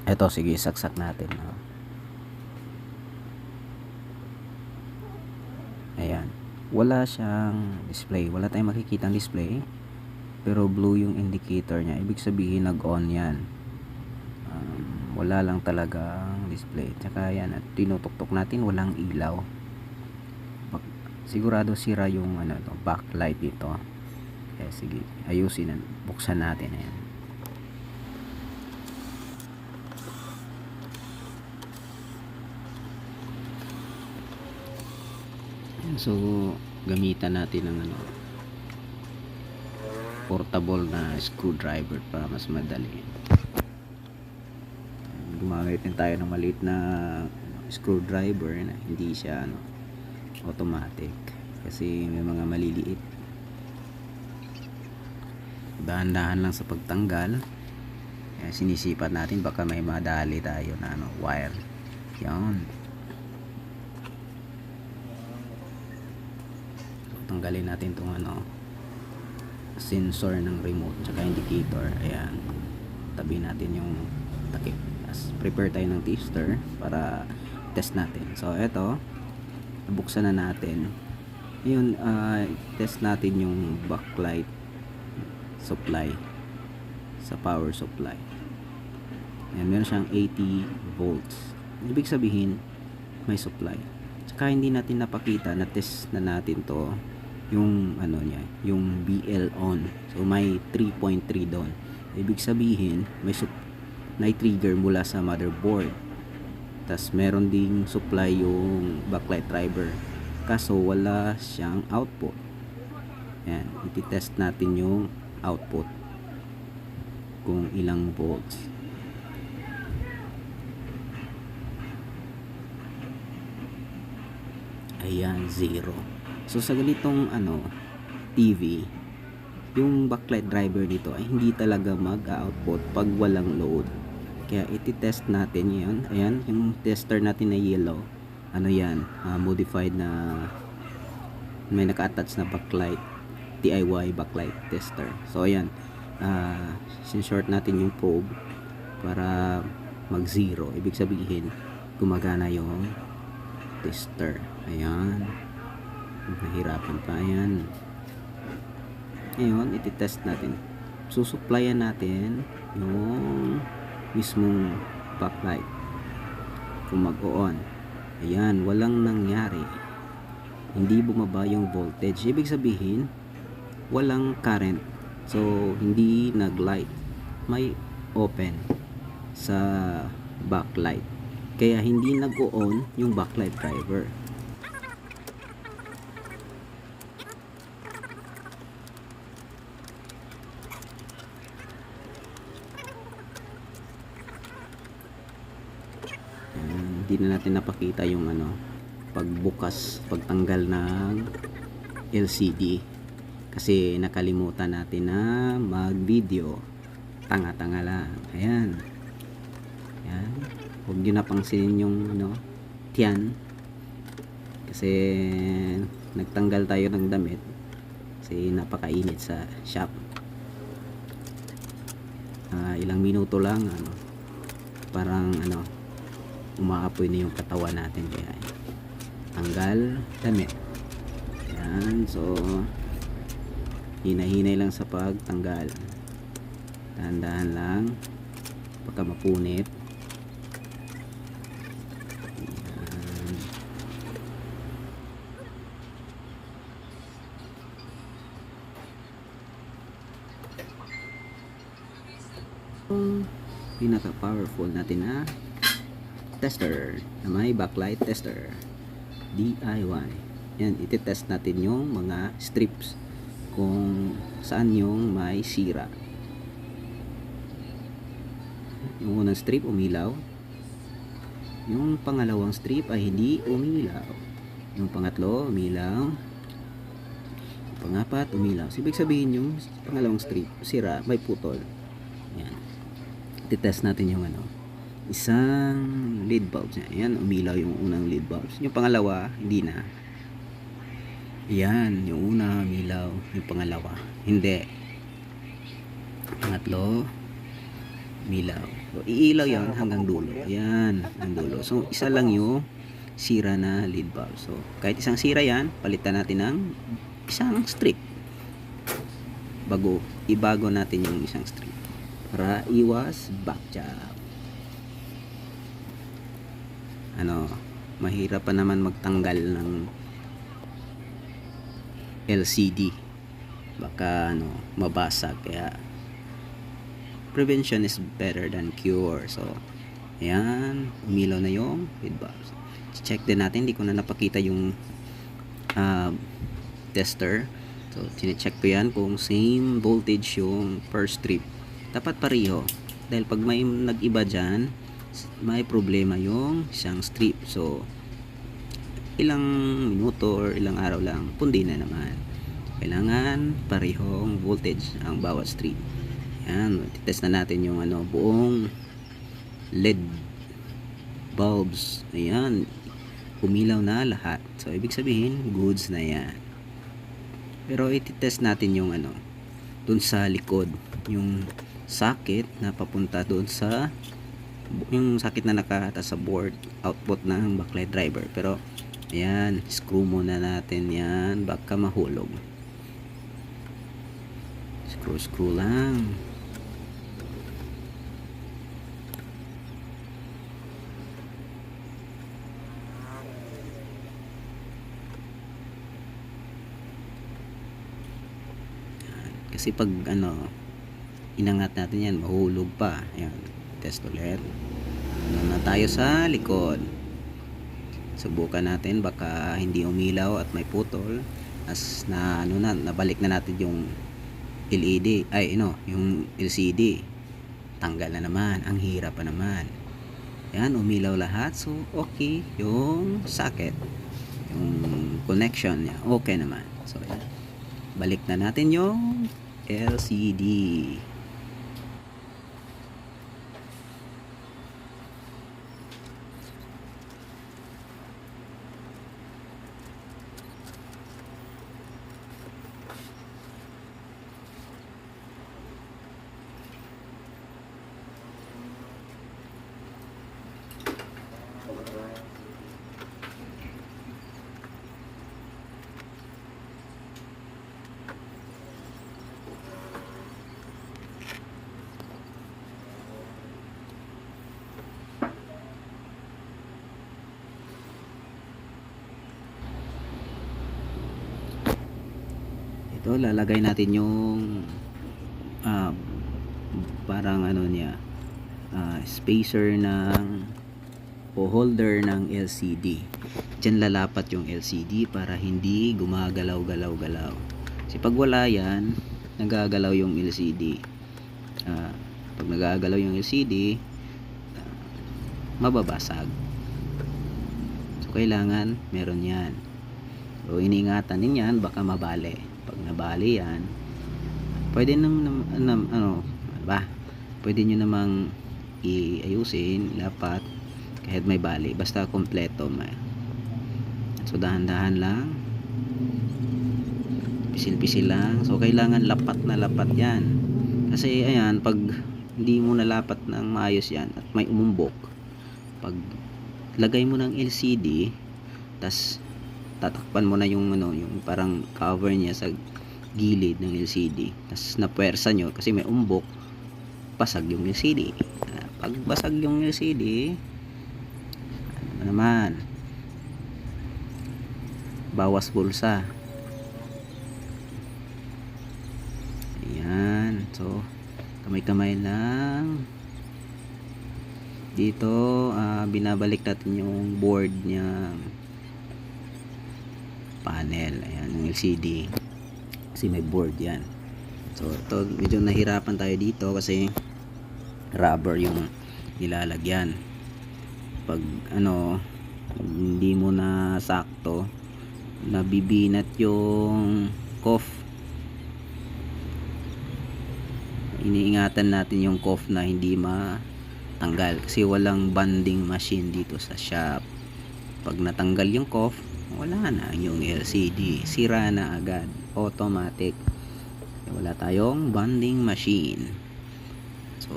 Eto, sige, saksak natin. Ayan. Wala siyang display. Wala tayong makikitang display. Pero blue yung indicator niya. Ibig sabihin nag-on yan. Wala lang talagang display. Tsaka yan, at tinutuktok natin, walang ilaw. Sigurado sira yung backlight dito. Kaya sige, ayusin. Buksan natin. Ayan. So gamitan natin ng portable na screwdriver para mas madali. Gumamit din tayo ng maliit na screwdriver na hindi siya automatic kasi may mga maliliit. Dahan-dahan lang sa pagtanggal. Kaya sinisipat natin, baka may madali tayo na wire. Yan. Tanggalin natin itong sensor ng remote tsaka indicator. Ayan, tabi natin yung takip. Prepare tayo ng tester para test natin. So eto, buksan na natin. Ayun, test natin yung backlight supply sa power supply. Ayan, meron siyang 80 volts. Ibig sabihin may supply. Tsaka hindi natin napakita, na test na natin to yung niya, yung BL on. So may 3.3 doon. Ibig sabihin may trigger mula sa motherboard. Tas meron ding supply yung backlight driver. Kaso wala siyang output. Ayan, i-test natin yung output kung ilang volts. Ayan, 0. So sa ganitong TV, yung backlight driver dito ay hindi talaga mag-output pag walang load. Kaya iti-test natin 'yan. Ayan, yung tester natin na yellow. Yan, modified na may naka-attach na backlight, DIY backlight tester. So ayan, sin-short natin yung probe para mag-0. Ibig sabihin gumagana yung tester. Ayan, nahirapan pa. Ayan, ngayon iti-test natin. Susuplayan natin yung mismong backlight kung mag-on. Ayan, walang nangyari, hindi bumaba yung voltage. Ibig sabihin walang current. So hindi nag-light, may open sa backlight, kaya hindi nag-on yung backlight driver. Hindi na natin napakita yung pagbukas, pagtanggal ng LCD kasi nakalimutan natin na mag-video. Tanga-tanga lang. Ayan. Ayan. Huwag nyo napangsinin yung tiyan kasi nagtanggal tayo ng damit kasi napakainit sa shop. Ilang minuto lang parang umaapoy na yung katawan natin, kaya tanggal damit. Ayan, so hinahinay lang sa pagtanggal, dahan-dahan lang pagka mapunit. Pinaka powerful natin na tester na may backlight tester, DIY. Yan, iti-test natin yung mga strips kung saan yung may sira. Yung unang strip umilaw, yung pangalawang strip ay hindi umilaw, yung pangatlo umilaw, yung pangapat umilaw. So, ibig sabihin yung pangalawang strip sira, may putol. Yan. titest natin yung ano, isang lead bulb niya. Ayan, umilaw yung unang lead bulbs. Yung pangalawa, hindi na. Ayan, yung una umilaw, yung pangalawa hindi. Pangatlo, umilaw. So, iilaw yan hanggang dulo. Ayan, hanggang dulo. So, isa lang yung sira na lead bulb. So, kahit isang sira yan, palitan natin ng isang strip. Ibago natin yung isang strip para iwas back job. Ano, mahirap pa naman magtanggal ng LCD, baka ano, mabasag. Kaya prevention is better than cure. So ayan, umilaw na yung lead bulbs. Check din natin, hindi ko na napakita yung tester. So chinecheck ko yan kung same voltage yung per strip, dapat pareho, dahil pag may nag-iba dyan, may problema yung isang strip. So ilang minuto or ilang araw lang, pundi na naman. Kailangan parehong voltage ang bawat strip. Ayan, titest na natin yung ano, buong LED bulbs. Ayan, umilaw na lahat. So ibig sabihin, goods na yan. Pero ititest natin yung ano, dun sa likod, yung socket na papunta dun sa yung socket na nakahata sa board output ng backlight driver. Pero ayan, screw muna natin yan, baka mahulog. Screw lang. Kasi pag ano, inangat natin yan, mahulog pa. Ayan, test ulit. Ano na tayo sa likod. Subukan natin, baka hindi umilaw at may putol. As na ano na, nabalik na natin yung LED, yung LCD. Tanggal na naman, ang hirap pa naman. Yan, umilaw lahat. So okay yung socket, yung connection niya, okay naman. So yan, balik na natin yung LCD. Ito, lalagay natin yung parang ano niya, spacer ng o holder ng LCD. Diyan lalapat yung LCD para hindi gumagalaw-galaw-galaw. Kasi pag wala yan, nagagalaw yung LCD. Pag nagagalaw yung LCD, mababasag. So kailangan meron yan. So iniingatan din yan, baka mabali. Pag nabali yan, pwede pwede nyo namang iayusin, lapat, kahit may bali, basta kompleto. So dahan-dahan lang, pisil-pisil lang. So kailangan lapat na lapat yan, kasi ayan, pag hindi mo nalapat ng maayos yan at may umumbok, pag lagay mo ng LCD, tas tatakpan mo na yung yung parang cover niya sa gilid ng LCD, tas napuwersa nyo kasi may umbok, basag yung LCD. Pag basag yung LCD, ano naman, bawas bulsa. Ayan, so kamay-kamay lang dito. Binabalik natin yung board niya, panel. Ayan, yung LCD, kasi may board yan. So ito, medyo nahirapan tayo dito kasi rubber yung nilalagyan. Pag hindi mo na sakto, nabibinat yung cuff. iniingatan natin yung cough na hindi matanggal kasi walang bonding machine dito sa shop. Pag natanggal yung cough, wala na yung LCD, sira na agad, automatic. Wala tayong bonding machine. So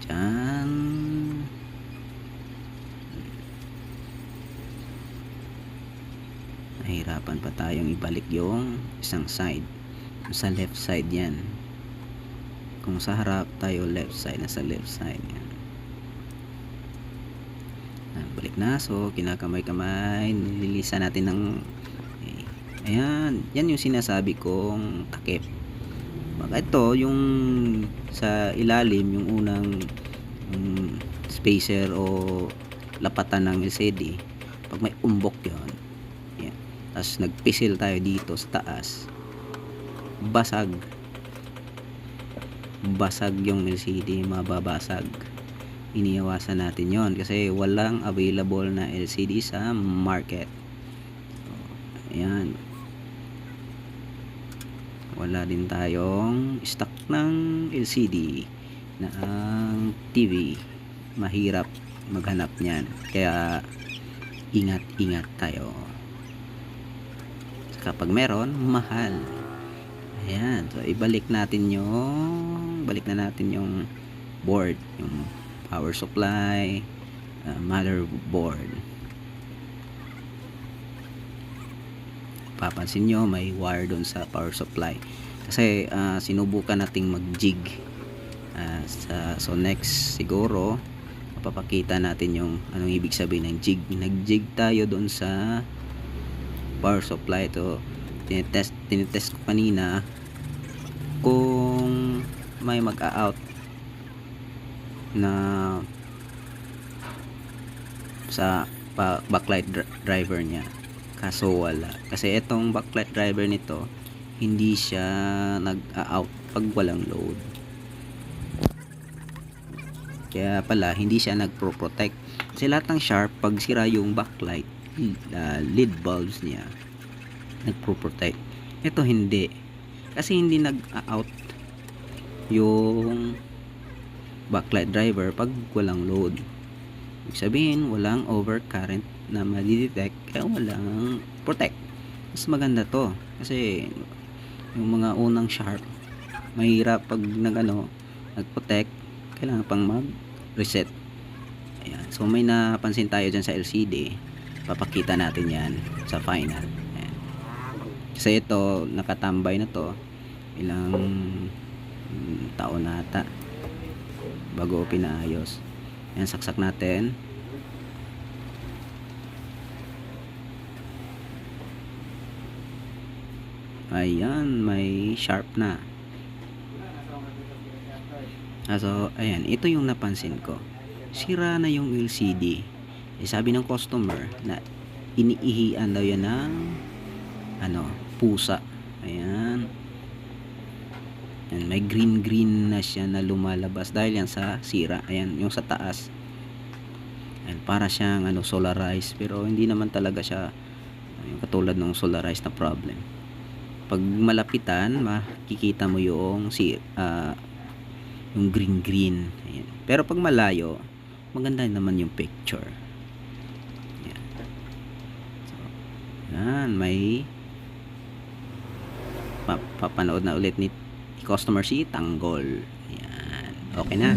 dyan, nahirapan pa tayong ibalik yung isang side. Sa left side yan, kung sa harap tayo left side, nasa left side yan. Balik na. So kinakamay-kamay, nililisan natin ng ayan, yan yung sinasabi kong takip. Ito yung sa ilalim, yung unang spacer o lapatan ng LCD, pag may umbok yon, yan, tapos nagpisil tayo dito sa taas, basag yung LCD, mababasag. Iniiwasan natin yon kasi walang available na LCD sa market. So, ayan, wala din tayong stock ng LCD na ang TV, mahirap maghanap niyan, kaya ingat tayo. Kapag meron, mahal. Ayan, so balik na natin yung board, yung power supply, motherboard. Papansin nyo may wire doon sa power supply kasi sinubukan nating mag-jig. So next siguro mapapakita natin yung anong ibig sabihin ng jig. Nag-jig tayo doon sa power supply. Ito tinetest ko kanina kung may mag-out na sa backlight driver niya, kaso wala, kasi itong backlight driver nito hindi siya nag-out pag walang load, kaya pala hindi siya nagpro-protect. Kasi lahat ng Sharp, pag sira yung backlight lead bulbs niya, nagpro-protect. Ito hindi, kasi hindi nag-out yung backlight driver pag walang load. Ibig sabihin walang overcurrent na madidetect, kaya walang protect. Mas maganda to kasi yung mga unang Sharp mahirap pag nag-protect, kailangan pang mag-reset. Ayan. So may napansin tayo dyan sa LCD, papakita natin yan sa final. Ayan. Kasi ito nakatambay na to ilang taon na ata bago pinaayos. Ayan, saksak natin. Ayan, may Sharp na. So ayan, ito yung napansin ko, sira na yung LCD. Sabi ng customer na iniihian daw yan ng pusa. Ayan. Ayan, may green na siya na lumalabas dahil yan sa sira. Ayan, yung sa taas. Ayan, para siyang solarized, pero hindi naman talaga siya yung katulad ng solarized na problem. Pag malapitan, makikita mo yung yung green. Ayan. Pero pag malayo, maganda naman yung picture. Ayan. So, ayan, may papanood na ulit ni customer si Tanggol. Ayan. Okay na.